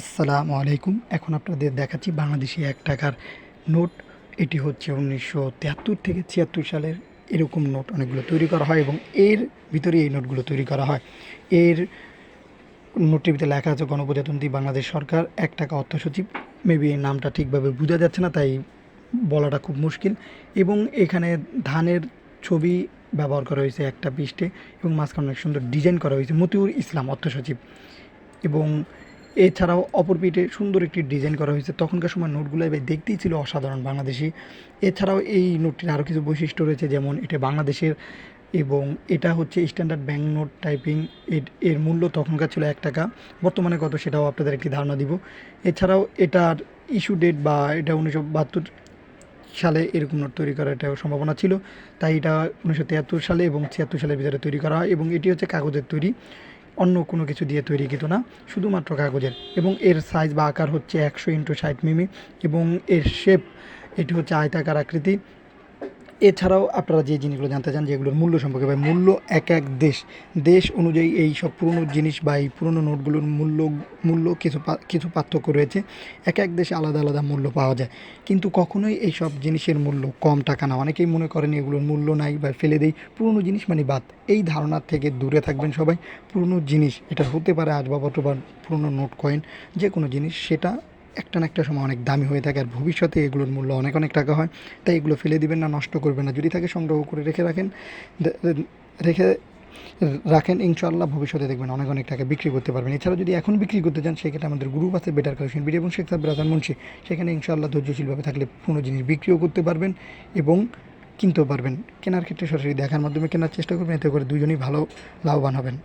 আসসালামু আলাইকুম। এখন আপনাদের দেখাচ্ছি বাংলাদেশী ৳১ নোট। এটি হচ্ছে ১৯৭৩ থেকে ৭৬ সালের এরকম নোট অনেকগুলো তৈরি করা হয় এবং এর ভিতরে এই নোটগুলো তৈরি করা হয়। এর নোটটির ভিতরে লেখা আছে গণপ্রজাতন্ত্রী বাংলাদেশ সরকার ৳১ অর্থ সচিব। মেবি এই নামটা ঠিকভাবে বোঝা যাচ্ছে না, তাই বলাটা খুব মুশকিল। এবং এখানে ধানের ছবি ব্যবহার করা হয়েছে একটা পৃষ্ঠে এবং মাঝখানে অনেক সুন্দর ডিজাইন করা হয়েছে মতিউর ইসলাম অর্থ সচিব। এবং এছাড়াও অপর পিঠে সুন্দর একটি ডিজাইন করা হয়েছে। তখনকার সময় নোটগুলো এবার দেখতেই ছিল অসাধারণ বাংলাদেশি। এছাড়াও এই নোটটির আরও কিছু বৈশিষ্ট্য রয়েছে, যেমন এটা বাংলাদেশের এবং এটা হচ্ছে স্ট্যান্ডার্ড ব্যাংক নোট টাইপিং। এর মূল্য তখনকার ছিল ৳১, বর্তমানে কত সেটাও আপনাদের একটি ধারণা দিব। এছাড়াও এটার ইস্যু ডেট বা এটা ১৯৭২ সালে এরকম নোট তৈরি করার একটা সম্ভাবনা ছিল, তাই এটা ১৯৭৩ সালে এবং ৭৬ সালের ভিতরে তৈরি করা হয় এবং এটি হচ্ছে কাগজের তৈরি, অন্য কোনো কিছু দিয়ে তৈরিকৃত না, শুধুমাত্র কাগজের। এবং এর সাইজ বা আকার হচ্ছে ১০০x৬০ মিমি এবং এর শেপ এটি হচ্ছে আয়তাকার আকৃতি। এছাড়াও আপনারা যে জিনিসগুলো জানতে চান যেগুলোর মূল্য সম্পর্কে বা মূল্য এক এক দেশ অনুযায়ী এই সব পুরনো জিনিস বা এই পুরনো নোটগুলোর মূল্য কিছু পার্থক্য রয়েছে। এক এক দেশে আলাদা আলাদা মূল্য পাওয়া যায়, কিন্তু কখনোই এই সব জিনিসের মূল্য কম টাকা না। অনেকেই মনে করেন এগুলোর মূল্য নাই বা ফেলে দেই, পুরনো জিনিস মানে বাদ। এই ধারণার থেকে দূরে থাকবেন সবাই। পুরনো জিনিস এটা হতে পারে আসবাবপত্র বা পুরনো নোট কয়েন, যে কোনো জিনিস, সেটা একটা না একটা সময় অনেক দামি হয়ে থাকে আর ভবিষ্যতে এগুলোর মূল্য অনেক অনেক টাকা হয়। তাই এগুলো ফেলে দিবেন না, নষ্ট করবেন না। যদি থাকে সংগ্রহ করে রেখে রাখেন, ইনশাআল্লাহ ভবিষ্যতে দেখবেন অনেক অনেক টাকা বিক্রি করতে পারবেন। এছাড়া যদি এখন বিক্রি করতে চান, সেক্ষেত্রে আমাদের গ্রুপ আছে বেটার কালেকশন বিডি এবং শেখ সাব্বির হাসান মুন্সি। সেখানে ইনশাআল্লাহ ধৈর্যশীলভাবে থাকলে পুরনো জিনিস বিক্রিও করতে পারবেন এবং কিনতেও পারবেন। কেনার ক্ষেত্রে সরাসরি দেখার মাধ্যমে কেনার চেষ্টা করবেন, এতে করে দুজনেই ভালো লাভবান হবেন।